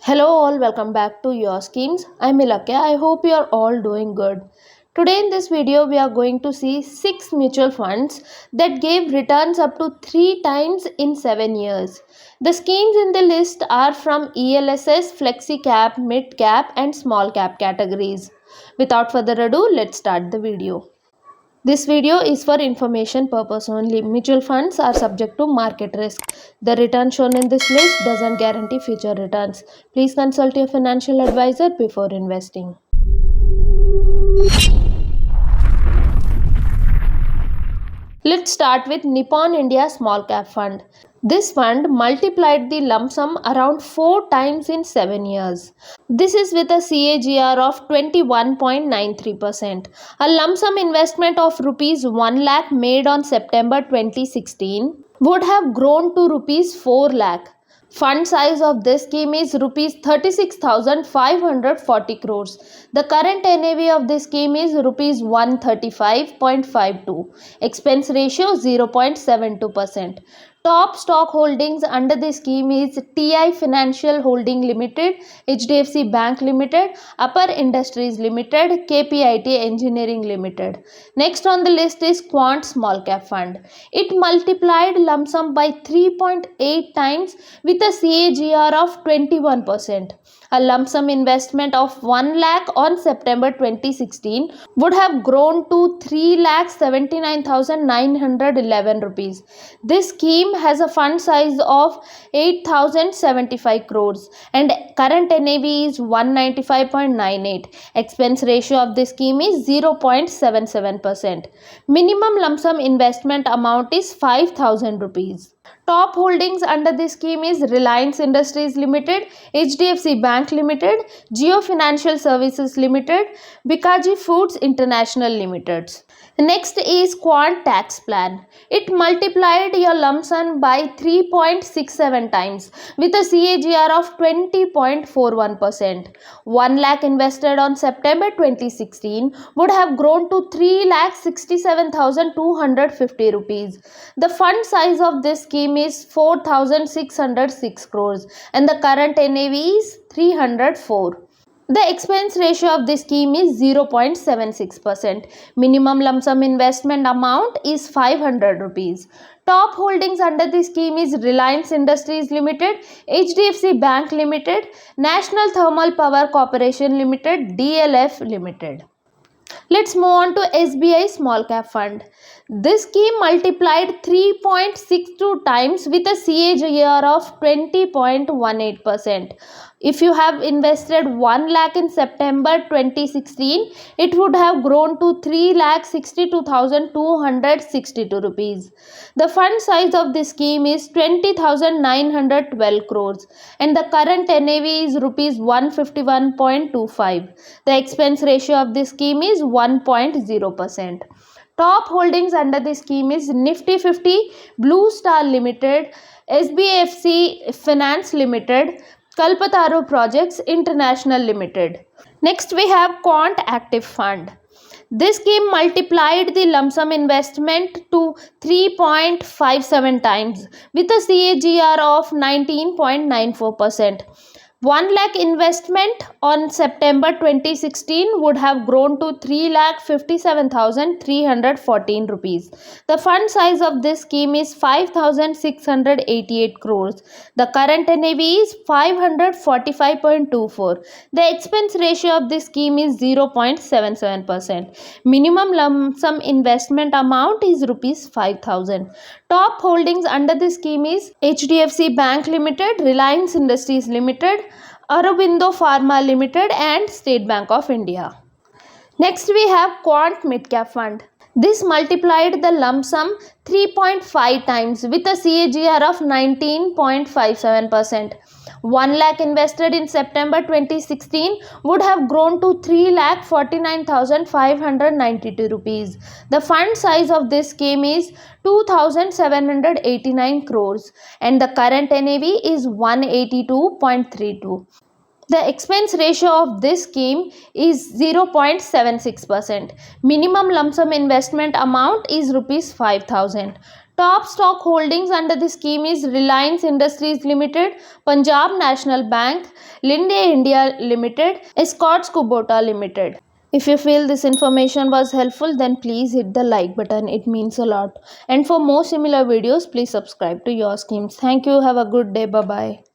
Hello all, welcome back to Your Schemes. I'm Ilakya. I hope you are all doing good. Today in this video we are going to see 6 mutual funds that gave returns up to 3 times in 7 years. The schemes in the list are from ELSS, Flexi Cap, Mid Cap and Small Cap categories. Without further ado, let's start the video. This video is for information purpose only. Mutual funds are subject to market risk. The return shown in this list doesn't guarantee future returns. Please consult your financial advisor before investing. Let's start with Nippon India Small Cap Fund. This fund multiplied the lump sum around 4 times in 7 years. This is with a CAGR of 21.93%. A lump sum investment of rupees 1 lakh made on September 2016 would have grown to rupees 4 lakh. Fund size of this scheme is rupees 36,540 crores. The current NAV of this scheme is rupees 135.52. Expense ratio 0.72%. Top stock holdings under this scheme is TI Financial Holding Limited, HDFC Bank Limited, Upper Industries Limited, KPIT Engineering Limited. Next on the list is Quant Small Cap Fund. It multiplied lump sum by 3.8 times with a CAGR of 21%. A lump sum investment of 1 lakh on September 2016 would have grown to 3,79,911 rupees. This scheme has a fund size of 8,075 crores and current NAV is 195.98. Expense ratio of this scheme is 0.77%. Minimum lump sum investment amount is 5,000 rupees. Top holdings under this scheme is Reliance Industries Limited, HDFC Bank Limited, Jio Financial Services Limited, Bikaji Foods International Limited. Next is Quant Tax Plan. It multiplied your lump sum by 3.67 times with a CAGR of 20.41%. 1 lakh invested on September 2016 would have grown to 3,67,250 rupees. The fund size of this scheme is 4,606 crores and the current NAV is 304. The expense ratio of this scheme is 0.76%. Minimum lump sum investment amount is 500 rupees. Top holdings under this scheme is Reliance Industries Limited, HDFC Bank Limited, National Thermal Power Corporation Limited, DLF Limited. Let's move on to SBI Small Cap Fund. This scheme multiplied 3.62 times with a CAGR of 20.18%. If you have invested 1 lakh in September 2016, it would have grown to 3,62,262 rupees. The fund size of this scheme is 20,912 crores and the current NAV is rupees 151.25. The expense ratio of this scheme is 1.0%. Top holdings under this scheme is Nifty 50, Blue Star Limited, SBFC Finance Limited, Kalpataru Projects International Limited. Next we have Quant Active Fund. This scheme multiplied the lump sum investment to 3.57 times with a CAGR of 19.94%. 1 lakh investment on September 2016 would have grown to 3,57,314 rupees. The fund size of this scheme is 5,688 crores. The current NAV is 545.24. The expense ratio of this scheme is 0.77%. Minimum lump sum investment amount is rupees 5,000. Top holdings under this scheme is HDFC Bank Limited, Reliance Industries Limited, Aurobindo Pharma Limited and State Bank of India. Next we have Quant Midcap Fund. This multiplied the lump sum 3.5 times with a CAGR of 19.57%. 1 lakh invested in September 2016 would have grown to 3,49,592 rupees. The fund size of this scheme is 2,789 crores and the current NAV is 182.32. The expense ratio of this scheme is 0.76%. Minimum lump sum investment amount is rupees 5,000. Top stock holdings under the scheme is Reliance Industries Limited, Punjab National Bank, Linde India Limited, Escorts Kubota Limited. If you feel this information was helpful, then please hit the like button. It means a lot. And for more similar videos, please subscribe to Your Schemes. Thank you. Have a good day. Bye bye.